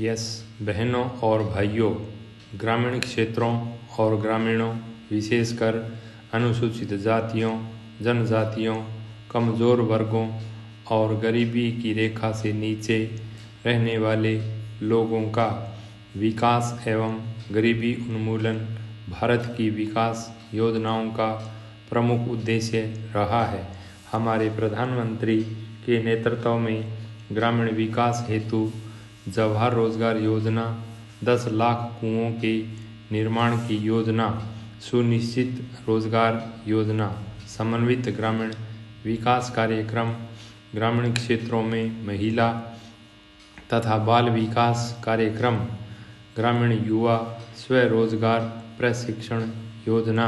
Yes बहनों और भाइयों, ग्रामीण क्षेत्रों और ग्रामीणों विशेषकर अनुसूचित जातियों, जनजातियों, कमज़ोर वर्गों और गरीबी की रेखा से नीचे रहने वाले लोगों का विकास एवं गरीबी उन्मूलन भारत की विकास योजनाओं का प्रमुख उद्देश्य रहा है। हमारे प्रधानमंत्री के नेतृत्व में ग्रामीण विकास हेतु जवाहर रोजगार योजना, 10 लाख कुओं के निर्माण की योजना, सुनिश्चित रोजगार योजना, समन्वित ग्रामीण विकास कार्यक्रम, ग्रामीण क्षेत्रों में महिला तथा बाल विकास कार्यक्रम, ग्रामीण युवा स्वरोजगार प्रशिक्षण योजना,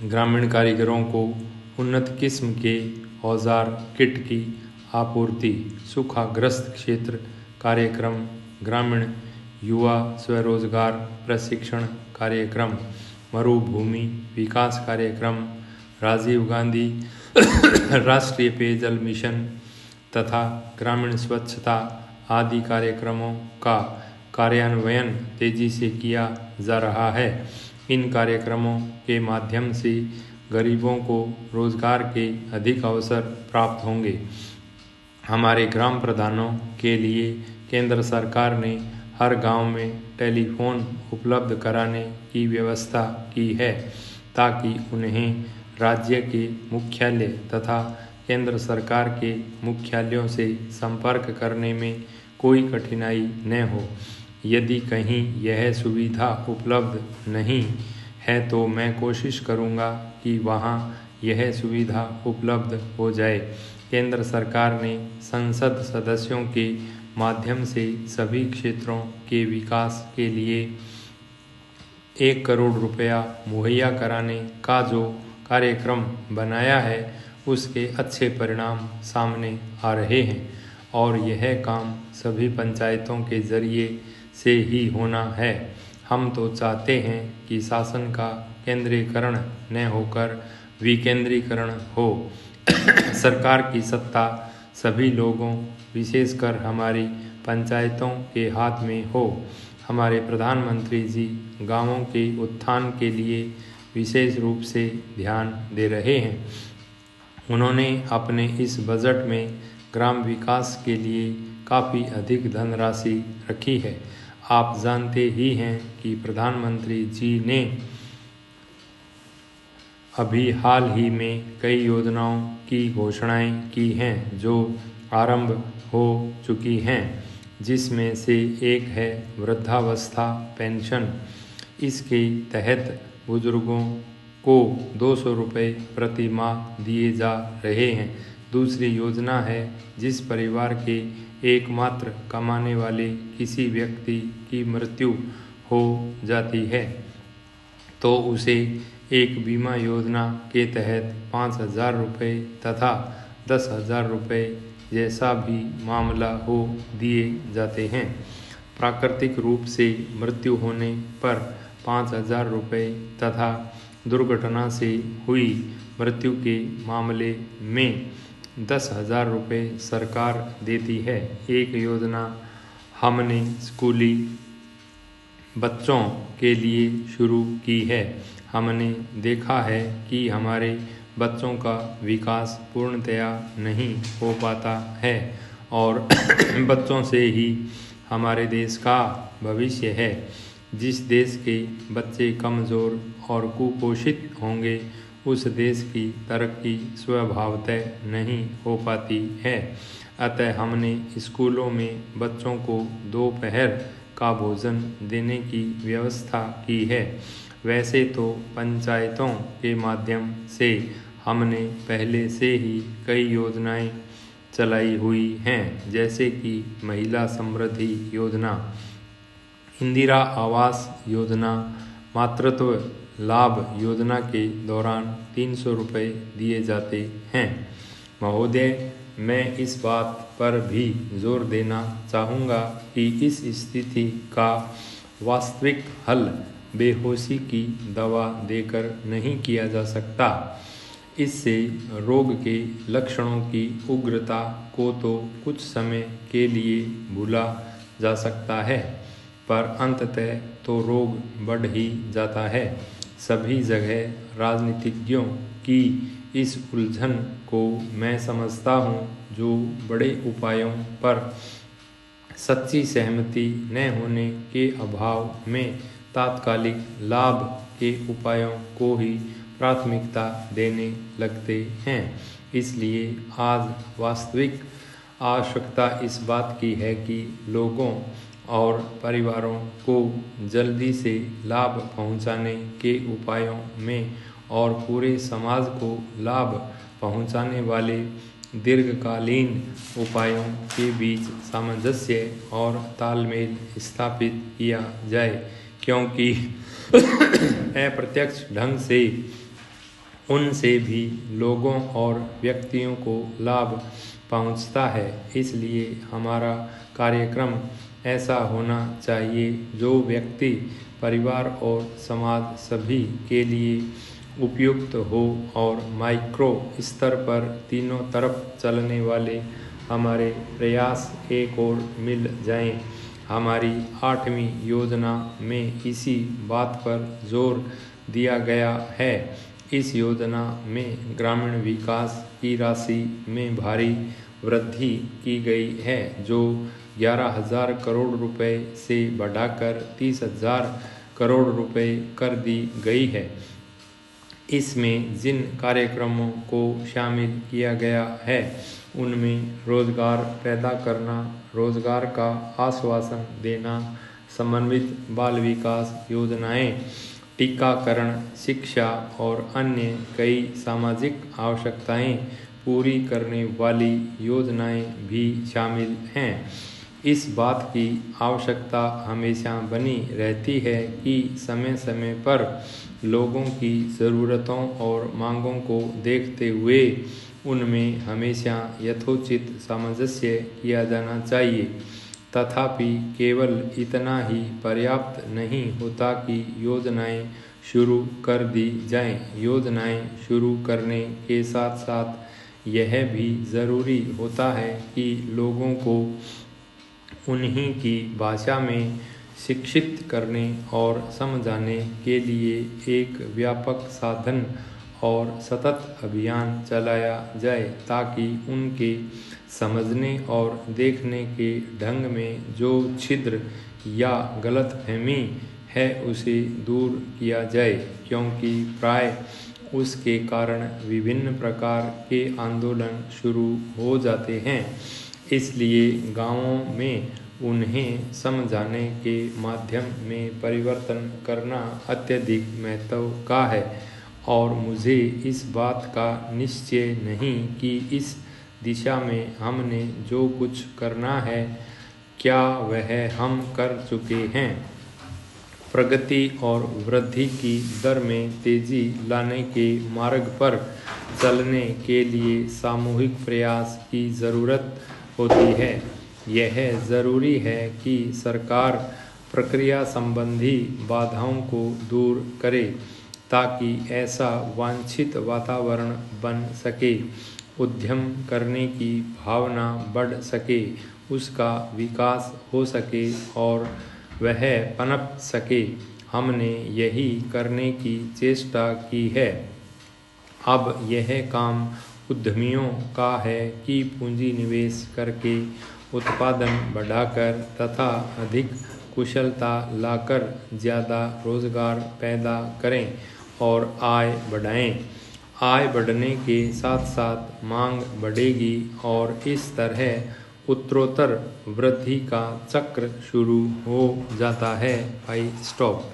ग्रामीण कारीगरों को उन्नत किस्म के औजार किट की आपूर्ति, सूखाग्रस्त क्षेत्र कार्यक्रम, ग्रामीण युवा स्वरोजगार प्रशिक्षण कार्यक्रम, मरुभूमि विकास कार्यक्रम, राजीव गांधी राष्ट्रीय पेयजल मिशन तथा ग्रामीण स्वच्छता आदि कार्यक्रमों का कार्यान्वयन तेजी से किया जा रहा है। इन कार्यक्रमों के माध्यम से गरीबों को रोजगार के अधिक अवसर प्राप्त होंगे। हमारे ग्राम प्रधानों के लिए केंद्र सरकार ने हर गांव में टेलीफोन उपलब्ध कराने की व्यवस्था की है ताकि उन्हें राज्य के मुख्यालय तथा केंद्र सरकार के मुख्यालयों से संपर्क करने में कोई कठिनाई न हो। यदि कहीं यह सुविधा उपलब्ध नहीं है तो मैं कोशिश करूंगा कि वहां यह सुविधा उपलब्ध हो जाए। केंद्र सरकार ने संसद सदस्यों के माध्यम से सभी क्षेत्रों के विकास के लिए 1 करोड़ रुपया मुहैया कराने का जो कार्यक्रम बनाया है उसके अच्छे परिणाम सामने आ रहे हैं और यह काम सभी पंचायतों के जरिए से ही होना है। हम तो चाहते हैं कि शासन का केंद्रीकरण न होकर विकेंद्रीकरण हो। सरकार की सत्ता सभी लोगों विशेषकर हमारी पंचायतों के हाथ में हो। हमारे प्रधानमंत्री जी गांवों के उत्थान के लिए विशेष रूप से ध्यान दे रहे हैं। उन्होंने अपने इस बजट में ग्राम विकास के लिए काफ़ी अधिक धनराशि रखी है। आप जानते ही हैं कि प्रधानमंत्री जी ने अभी हाल ही में कई योजनाओं की घोषणाएं की हैं जो आरंभ हो चुकी हैं, जिसमें से एक है वृद्धावस्था पेंशन। इसके तहत बुजुर्गों को 200 रुपये प्रति माह दिए जा रहे हैं। दूसरी योजना है जिस परिवार के एकमात्र कमाने वाले किसी व्यक्ति की मृत्यु हो जाती है तो उसे एक बीमा योजना के तहत 5,000 रुपये तथा 10,000 रुपये जैसा भी मामला हो दिए जाते हैं। प्राकृतिक रूप से मृत्यु होने पर 5,000 रुपये तथा दुर्घटना से हुई मृत्यु के मामले में 10,000 रुपये सरकार देती है। एक योजना हमने स्कूली बच्चों के लिए शुरू की है। हमने देखा है कि हमारे बच्चों का विकास पूर्णतया नहीं हो पाता है और बच्चों से ही हमारे देश का भविष्य है। जिस देश के बच्चे कमज़ोर और कुपोषित होंगे उस देश की तरक्की स्वभावतः नहीं हो पाती है। अतः हमने स्कूलों में बच्चों को दोपहर का भोजन देने की व्यवस्था की है। वैसे तो पंचायतों के माध्यम से हमने पहले से ही कई योजनाएं चलाई हुई हैं, जैसे कि महिला समृद्धि योजना, इंदिरा आवास योजना, मातृत्व लाभ योजना के दौरान 300 रुपये दिए जाते हैं। महोदय, मैं इस बात पर भी जोर देना चाहूँगा कि इस स्थिति का वास्तविक हल बेहोशी की दवा देकर नहीं किया जा सकता। इससे रोग के लक्षणों की उग्रता को तो कुछ समय के लिए भुला जा सकता है, पर अंततः तो रोग बढ़ ही जाता है। सभी जगह राजनीतिज्ञों की इस उलझन को मैं समझता हूँ, जो बड़े उपायों पर सच्ची सहमति न होने के अभाव में तात्कालिक लाभ के उपायों को ही प्राथमिकता देने लगते हैं। इसलिए आज वास्तविक आवश्यकता इस बात की है कि लोगों और परिवारों को जल्दी से लाभ पहुंचाने के उपायों में और पूरे समाज को लाभ पहुंचाने वाले दीर्घकालीन उपायों के बीच सामंजस्य और तालमेल स्थापित किया जाए, क्योंकि अप्रत्यक्ष ढंग से उनसे भी लोगों और व्यक्तियों को लाभ पहुंचता है। इसलिए हमारा कार्यक्रम ऐसा होना चाहिए जो व्यक्ति, परिवार और समाज सभी के लिए उपयुक्त हो और माइक्रो स्तर पर तीनों तरफ चलने वाले हमारे प्रयास एक और मिल जाएं। हमारी 8वीं योजना में इसी बात पर जोर दिया गया है। इस योजना में ग्रामीण विकास की राशि में भारी वृद्धि की गई है, जो 11,000 करोड़ रुपए से बढ़ाकर 30,000 करोड़ रुपए कर दी गई है। इसमें जिन कार्यक्रमों को शामिल किया गया है उनमें रोजगार पैदा करना, रोजगार का आश्वासन देना, समन्वित बाल विकास योजनाएं, टीकाकरण, शिक्षा और अन्य कई सामाजिक आवश्यकताएं पूरी करने वाली योजनाएं भी शामिल हैं। इस बात की आवश्यकता हमेशा बनी रहती है कि समय समय पर लोगों की ज़रूरतों और मांगों को देखते हुए उनमें हमेशा यथोचित सामंजस्य किया जाना चाहिए। तथापि केवल इतना ही पर्याप्त नहीं होता कि योजनाएं शुरू कर दी जाएं। योजनाएं शुरू करने के साथ साथ यह भी ज़रूरी होता है कि लोगों को उन्हीं की भाषा में शिक्षित करने और समझाने के लिए एक व्यापक साधन और सतत अभियान चलाया जाए, ताकि उनके समझने और देखने के ढंग में जो छिद्र या गलतफहमी है उसे दूर किया जाए, क्योंकि प्राय उसके कारण विभिन्न प्रकार के आंदोलन शुरू हो जाते हैं। इसलिए गांवों में उन्हें समझाने के माध्यम में परिवर्तन करना अत्यधिक महत्व का है, और मुझे इस बात का निश्चय नहीं कि इस दिशा में हमने जो कुछ करना है क्या वह हम कर चुके हैं। प्रगति और वृद्धि की दर में तेजी लाने के मार्ग पर चलने के लिए सामूहिक प्रयास की ज़रूरत होती है। यह ज़रूरी है कि सरकार प्रक्रिया संबंधी बाधाओं को दूर करे, ताकि ऐसा वांछित वातावरण बन सके, उद्यम करने की भावना बढ़ सके, उसका विकास हो सके और वह पनप सके। हमने यही करने की चेष्टा की है। अब यह काम उद्यमियों का है कि पूंजी निवेश करके उत्पादन बढ़ाकर तथा अधिक कुशलता लाकर ज़्यादा रोजगार पैदा करें और आय बढ़ाएं। आय बढ़ने के साथ साथ मांग बढ़ेगी और इस तरह उत्तरोत्तर वृद्धि का चक्र शुरू हो जाता है। भाई स्टॉप।